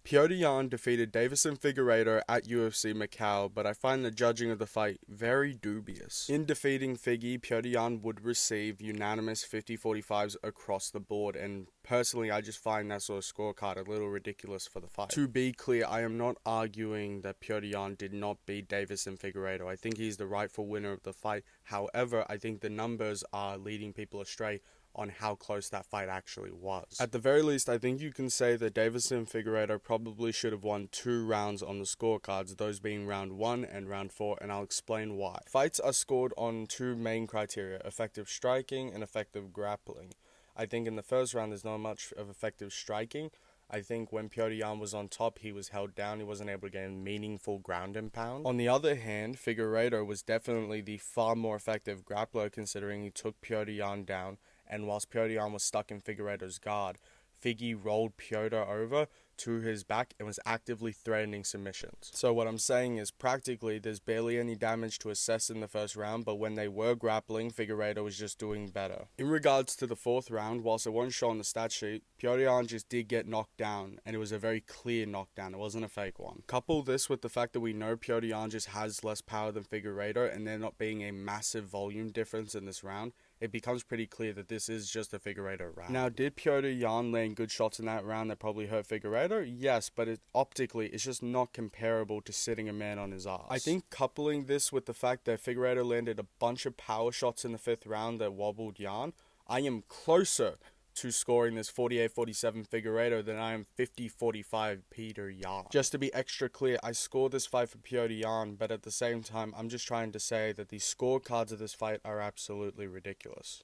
Petr Yan defeated Deiveson Figueiredo at UFC Macau, but I find the judging of the fight very dubious. In defeating Figgy, Petr Yan would receive unanimous 50-45s across the board, and personally I just find that sort of scorecard a little ridiculous for the fight. To be clear, I am not arguing that Petr Yan did not beat Deiveson Figueiredo. I think he's the rightful winner of the fight. However, I think the numbers are leading people astray on how close that fight actually was. At the very least, I think you can say that Deiveson Figueiredo probably should have won 2 rounds on the scorecards, those being round 1 and round 4, and I'll explain why. Fights are scored on 2 main criteria: effective striking and effective grappling. I think in the first round there's not much of effective striking. I think when Petr Yan was on top, he was held down. He wasn't able to get a meaningful ground and pound. On the other hand, Figueiredo was definitely the far more effective grappler, considering he took Petr Yan down, and whilst Petr Yan was stuck in Figueiredo's guard, Figgy rolled Petr over to his back and was actively threatening submissions. So what I'm saying is, practically there's barely any damage to assess in the first round, but when they were grappling, Figueiredo was just doing better. In regards to the 4th round, whilst it wasn't shown on the stat sheet, Petr Yan just did get knocked down, and it was a very clear knockdown. It wasn't a fake one. Couple this with the fact that we know Petr Yan just has less power than Figueiredo, and there not being a massive volume difference in this round, it becomes pretty clear that this is just a Figueiredo round. Now, did Petr Yan land good shots in that round that probably hurt Figueiredo? Yes, but optically, it's just not comparable to sitting a man on his ass. I think coupling this with the fact that Figueiredo landed a bunch of power shots in the 5th round that wobbled Yan, I am closer to scoring this 48-47 Figueiredo than I am 50-45 Petr Yan. Just to be extra clear, I scored this fight for Petr Yan, but at the same time, I'm just trying to say that the scorecards of this fight are absolutely ridiculous.